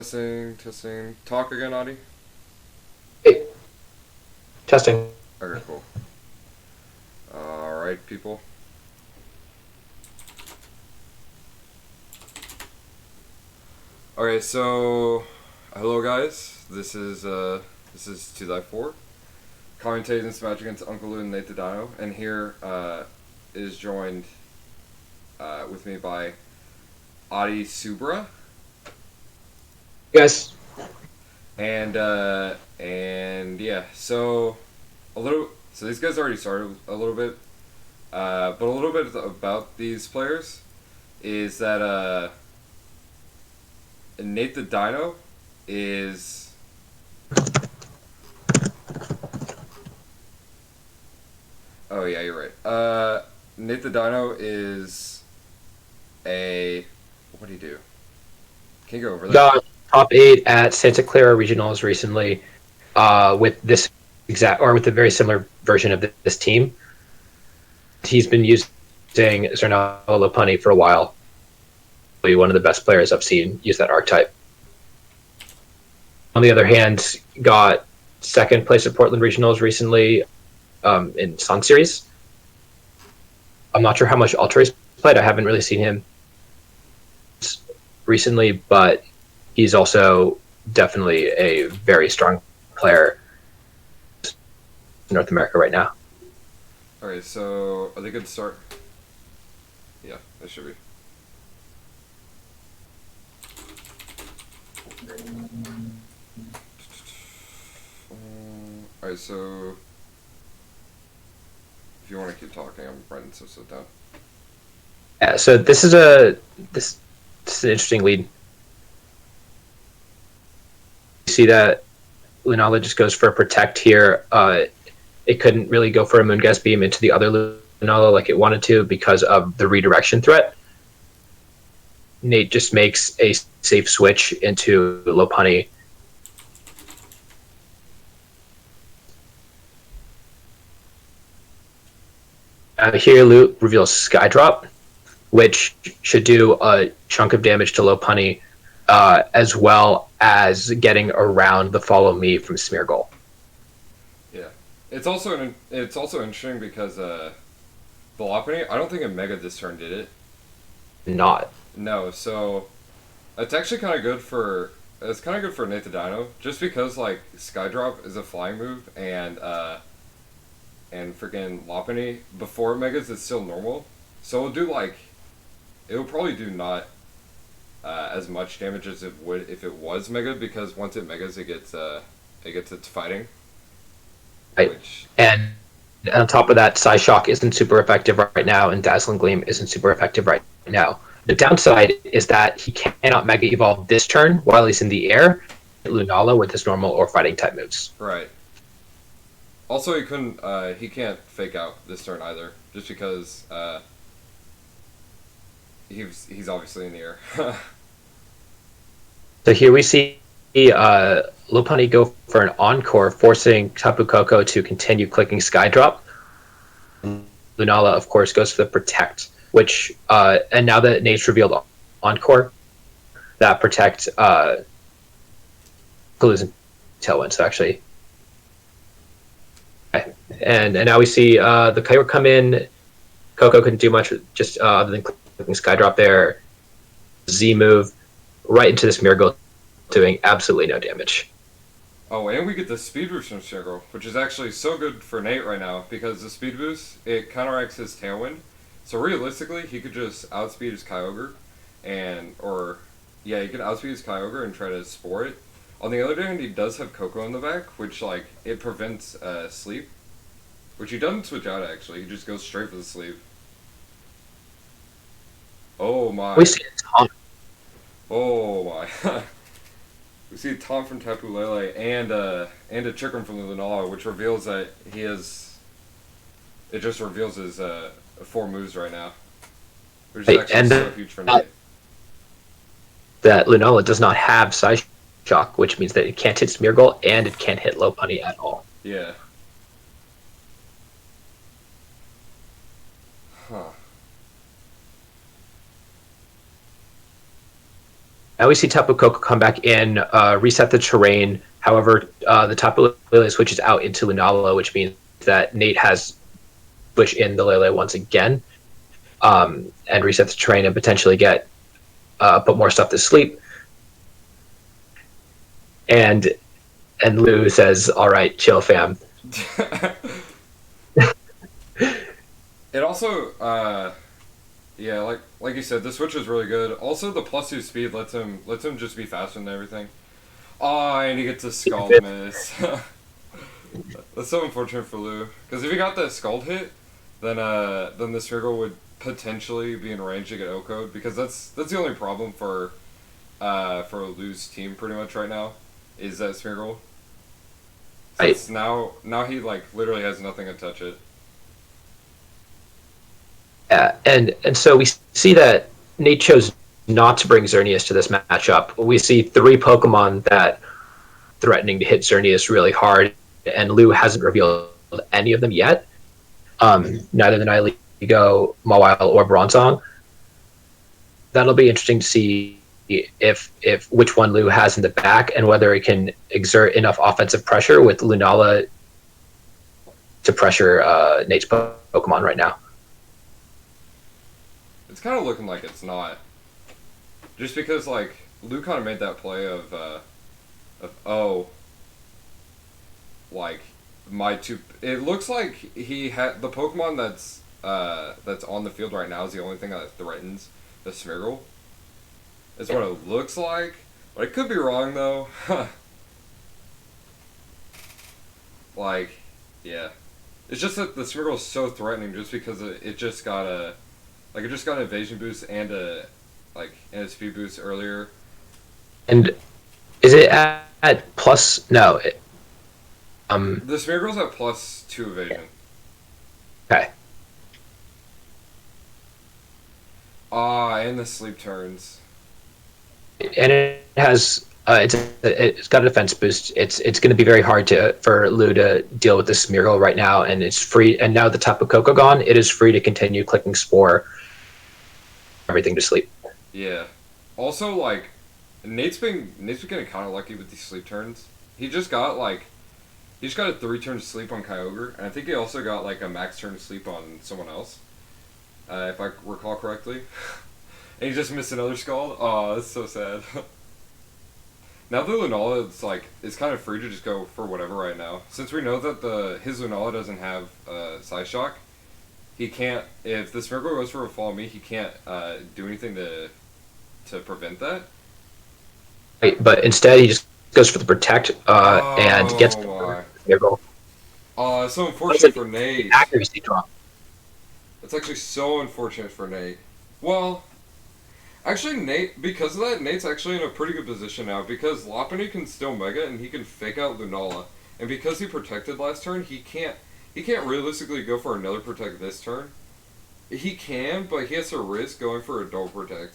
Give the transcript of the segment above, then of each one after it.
Testing. Talk again, Audie? Hey, testing. Okay, cool. Alright, people. Okay, so hello guys. This is 2-4. Commentating this match against UncleLou and NateTheDyno, and here is joined with me by Adi Subra Guys, and yeah, so a little. So these guys already started a little bit, but a little bit about these players is that NateTheDyno is oh yeah, you're right. NateTheDyno is a what do you do? Can you go over that? got top 8 at Santa Clara Regionals recently with this with a very similar version of this team. He's been using Zernal Lopunny for a while. One of the best players I've seen use that archetype. On the other hand, got second place at Portland Regionals recently in Sun Series. I'm not sure how much Ultra he's played. I haven't really seen him recently, but he's also definitely a very strong player in North America right now. Okay, so are they good to start? Yeah, they should be. Alright, so if you want to keep talking, I'm writing some stuff down. Yeah, so this is an interesting lead. You see that Lunala just goes for a protect here. It couldn't really go for a Moongas Beam into the other Lunala like it wanted to because of the redirection threat. Nate just makes a safe switch into Lopunny. Here, Lu reveals Skydrop, which should do a chunk of damage to Lopunny, as well as getting around the follow me from Smeargle. Yeah, it's also interesting because Velocity, I don't think a Mega this turn did it. Not. No, so it's actually kind of good for NateTheDyno just because like Skydrop is a flying move and freaking Lopunny before Megas is still normal, so it'll probably do not as much damage as it would if it was Mega because once it Megas it gets its fighting, Right. which And on top of that, Psyshock isn't super effective right now, and Dazzling Gleam isn't super effective right now. The downside is that he cannot Mega Evolve this turn while he's in the air, Lunala with his normal or fighting type moves. right. Also, he can't fake out this turn either, just because he's obviously in the air. So here we see Lopunny go for an Encore, forcing Tapu Koko to continue clicking Skydrop. Lunala, of course, goes for the Protect, which, and now that Nate's revealed Encore, that Protect losing Tailwind, so actually. And now we see the Kyogre come in. Coco couldn't do much just other than clicking Skydrop there. Z move right into this Miracle, doing absolutely no damage. Oh, and we get the speed boost from Sugar, which is actually so good for Nate right now because the speed boost it counteracts his Tailwind. So realistically, he could just outspeed his Kyogre, he could outspeed his Kyogre and try to spore it. On the other hand, he does have Coco in the back, which like it prevents sleep, which he doesn't switch out actually. He just goes straight for the sleep. Oh my! We see a ton. Oh my! We see a taunt from Tapu Lele and a Chikram from Lunala, which reveals that he has. It just reveals his 4 moves right now, which is Right, actually and so huge for Nate. that Lunala does not have Psyshock, which means that it can't hit Smeargle and it can't hit Lopunny at all. Yeah. Huh. Now we see Tapu Koko come back in, reset the terrain. However, the Tapu Lele switches out into Lunala, which means that Nate has switched in the Lele once again, and reset the terrain and potentially get put more stuff to sleep. And Lou says, "All right, chill, fam." It also, yeah, like you said, the switch is really good. Also, the +2 speed lets him just be faster than everything. Oh, and he gets a Scald miss. That's so unfortunate for Lou, because if he got that Scald hit, then the Smeargle would potentially be in range to get O-code, because that's the only problem for Lou's team pretty much right now, is that Smeargle. Since now he like literally has nothing to touch it. And so we see that Nate chose not to bring Xerneas to this matchup. We see 3 Pokemon that threatening to hit Xerneas really hard, and Lou hasn't revealed any of them yet. Neither the Nihilego, Mawile, or Bronzong. That'll be interesting to see if which one Lou has in the back, and whether it can exert enough offensive pressure with Lunala to pressure Nate's Pokemon right now. It's kind of looking like it's not. Just because, like, Lou kind of made that play of like, my two... It looks like he had... The Pokemon that's on the field right now is the only thing that threatens the Smeargle. Is what it looks like. But I could be wrong, though. Like, yeah. It's just that the Smeargle is so threatening just because it just got a... Like, it just got an evasion boost and a speed boost earlier. And is it at plus? No. The Smeargle's at +2 evasion. Okay. And the sleep turns. And it has it's got a defense boost. It's going to be very hard for Lou to deal with this Smeargle right now, and it's free. And now the Tapu Koko gone, it is free to continue clicking Spore. Everything to sleep. Yeah. Also, like, Nate's been getting kind of lucky with these sleep turns. He just got a 3-turn sleep on Kyogre, and I think he also got like a max turn sleep on someone else, if I recall correctly. And he just missed another Scald. Oh, that's so sad. Now the Lunala is kind of free to just go for whatever right now, since we know that his Lunala doesn't have Psy Shock. He can't, if the Smeargle goes for a Follow Me, he can't do anything to prevent that. Right, but instead he just goes for the Protect and gets the Smeargle. Oh, it's so unfortunate for Nate. Accuracy drop. It's actually so unfortunate for Nate. Well, actually Nate, because of that, Nate's actually in a pretty good position now, because Lopunny can still Mega and he can fake out Lunala. And because he protected last turn, he can't realistically go for another Protect this turn. He can, but he has to risk going for a double Protect.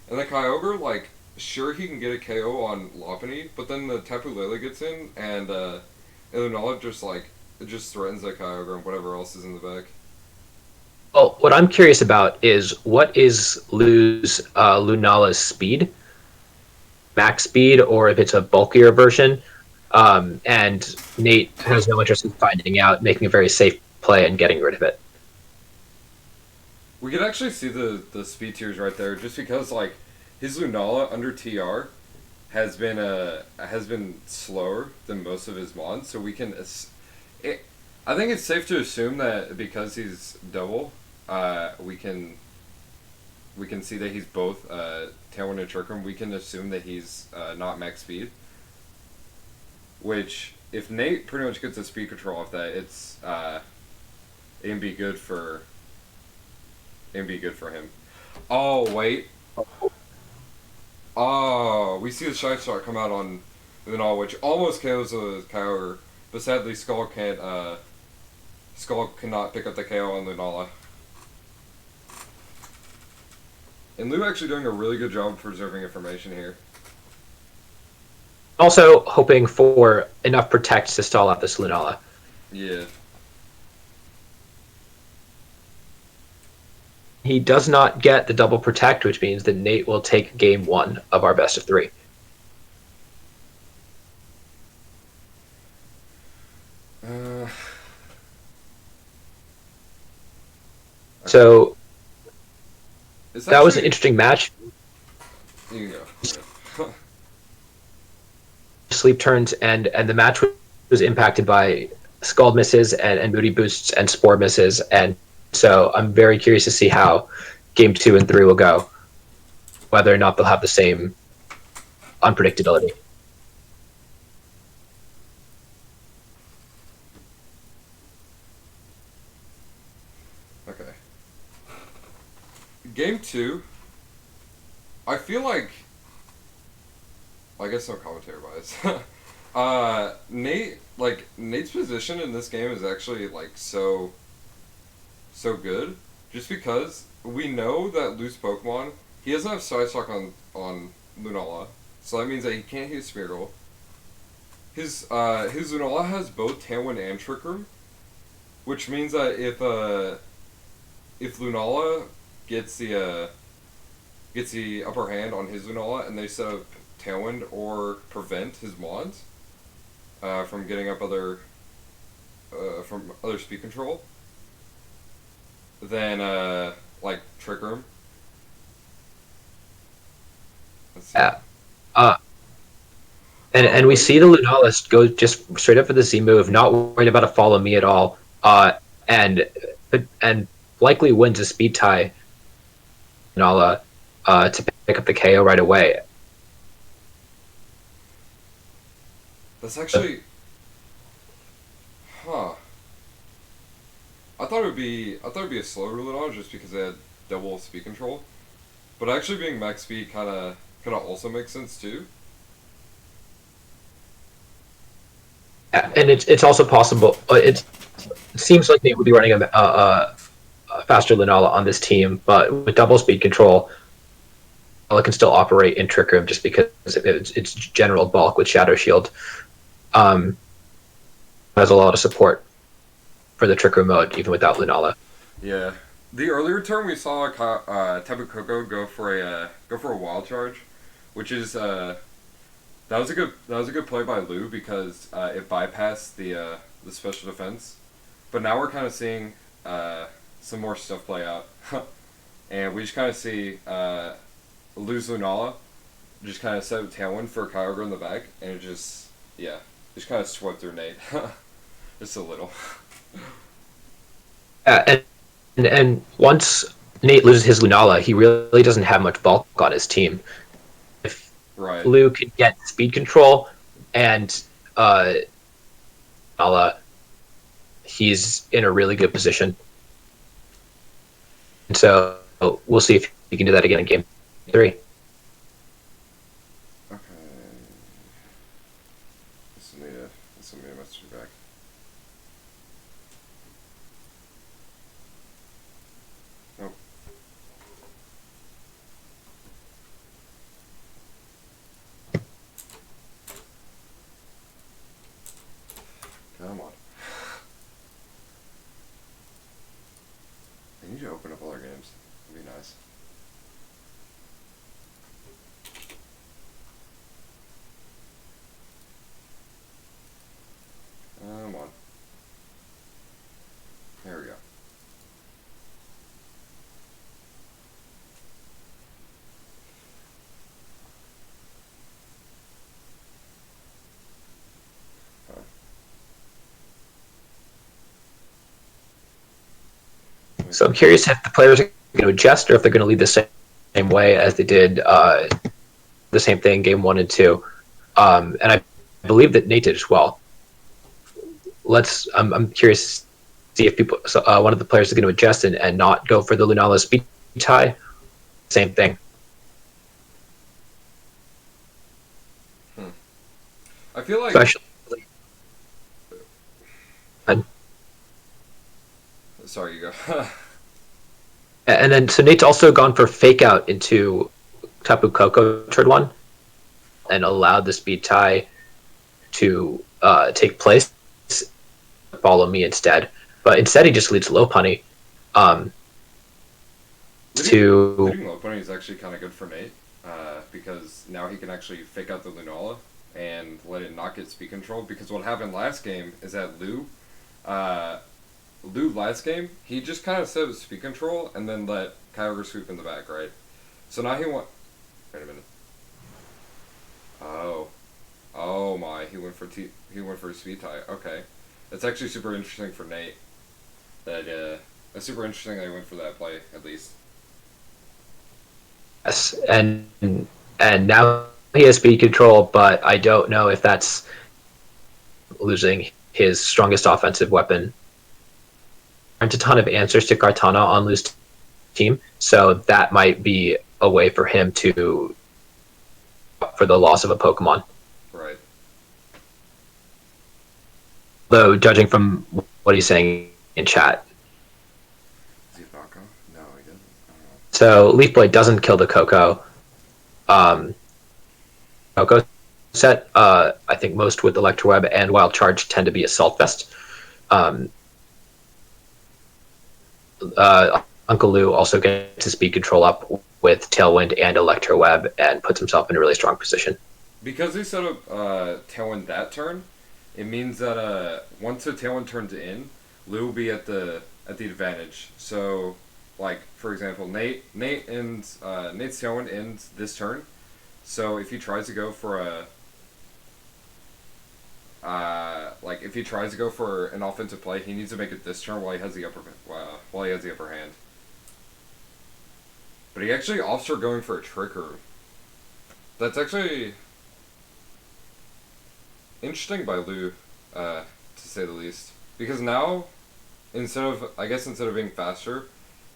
And the Kyogre, like, sure he can get a KO on Lopunny, but then the Tapu Lele gets in, and Lunala just threatens that Kyogre and whatever else is in the back. Well, what I'm curious about is what is Lou's Lunala's speed? Max speed, or if it's a bulkier version. And Nate has no interest in finding out, making a very safe play and getting rid of it. We could actually see the speed tiers right there, just because like his Lunala under TR has been slower than most of his mons, so we can. I think it's safe to assume that because he's double, we can see that he's both Tailwind and Chircrum. We can assume that he's not max speed. Which, if Nate pretty much gets a speed control off that, it can be good for him. Oh wait. Oh, we see the Shine Shot come out on Lunala, which almost KOs the Kyogre, but sadly Skull cannot pick up the KO on Lunala. And Lou actually doing a really good job of preserving information here. Also hoping for enough Protect to stall out this Lunala. Yeah. he does not get the double protect, which means that Nate will take game 1 of our best of 3. Okay. So It's that was an actually. interesting match. You can go. Sleep turns, and the match was impacted by Scald misses and Moody boosts and Spore misses, and so I'm very curious to see how game 2 and 3 will go, whether or not they'll have the same unpredictability. Okay. Game 2. I feel like. I guess no commentary wise. Nate's position in this game is actually like so good, just because we know that loose Pokemon, he doesn't have Psyshock on Lunala, so that means that he can't hit Spirit Roll. His Lunala has both Tailwind and Trick Room, which means that if Lunala gets the upper hand on his Lunala and they set up Tailwind or prevent his Mons from getting up from other speed control, then like Trick Room. Yeah. And we see the Lunala go just straight up for the Z move, not worried about a follow me at all, and likely wins a speed tie. Lunala to pick up the KO right away. That's actually, huh? I thought it'd be a slow Lunala just because they had double speed control, but actually being max speed kind of also makes sense too. And it's also possible. It seems like they would be running a faster Lunala on this team, but with double speed control, it can still operate in Trick Room just because its general bulk with Shadow Shield has a lot of support for the Trick Room mode, even without Lunala. Yeah, the earlier turn we saw Tapu Koko go for a wild charge, which is that was a good play by Lou because it bypassed the special defense, but now we're kind of seeing some more stuff play out, and we just kind of see Lou's Lunala just kind of set up Tailwind for Kyogre in the back, and it just kind of swept through Nate, just a little. And once Nate loses his Lunala, he really doesn't have much bulk on his team. If Right. Lou can get speed control and Lunala, he's in a really good position. And so we'll see if he can do that again in game 3. Okay. This will need a message back. Nope. Come on. I need to open up all our games. That'd be nice. Come on. There we go. So I'm curious if the players are going to adjust or if they're going to lead the same way as they did the same thing game 1 and 2. And I believe that Nate did as well. I'm curious to see if one of the players is going to adjust and not go for the Lunala speed tie. Same thing. I feel like. Especially. Sorry, you go. And then so Nate's also gone for fake out into Tapu Koko turn 1 and allowed the speed tie to take place. Follow me instead, but instead he just leads Lopunny. to. Leading low pony is actually kind of good for Nate, because now he can actually fake out the Lunala and let it not get speed control. Because what happened last game is that Lou last game, he just kind of set speed control and then let Kyogre sweep in the back, right? So now he went. Wait a minute. Oh, oh my! He went for a speed tie. Okay, that's actually super interesting for Nate. That's super interesting that he went for that play at least. Yes, and now he has speed control, but I don't know if that's losing his strongest offensive weapon. Aren't a ton of answers to Kartana on Lou's team, so that might be a way for him to for the loss of a Pokemon. Right. Though, judging from what he's saying in chat. Is he Baka? No, he doesn't. I don't know. So Leaf Blade doesn't kill the Coco. Coco set. I think most with Electroweb and Wild Charge tend to be Assault Vest. UncleLou also gets his speed control up with Tailwind and Electroweb and puts himself in a really strong position. Because he set up Tailwind that turn, it means that once the Tailwind turns in, Lou will be at the advantage. So, like for example, Nate's Tailwind ends this turn. So if he tries to go for if he tries to go for an offensive play, he needs to make it this turn while he has the upper hand. But he actually opts for going for a Trick Room. That's actually interesting by Lou, to say the least. Because now, instead of being faster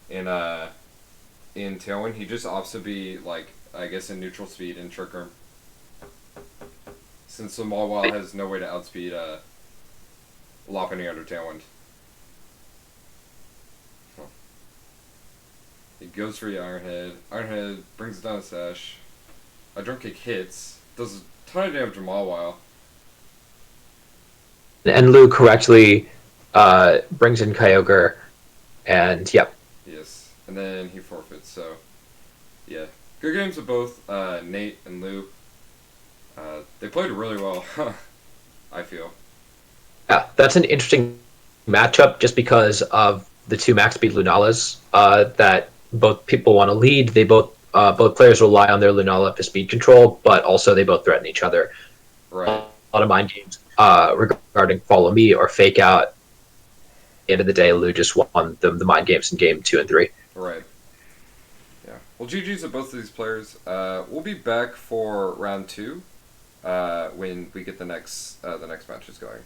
in Tailwind, he just opts to be in neutral speed in Trick Room. Since the Mawile has no way to outspeed Lopunny under Tailwind. Huh. He goes for the Iron Head. Iron Head brings it down to Sash. A Drum Kick hits. Does a ton of damage to Mawile. And Lou correctly brings in Kyogre, and yep. Yes, and then he forfeits. So, yeah, good games of both Nate and Lou. They played really well, I feel. Yeah, that's an interesting matchup just because of the two max speed Lunalas that both people want to lead. They both players rely on their Lunala for speed control, but also they both threaten each other. Right. A lot of mind games regarding follow me or fake out. At the end of the day, Lou just won the mind games in game 2 and 3. Right. Yeah. Well, GG's of both of these players. We'll be back for round 2 when we get the next matches going.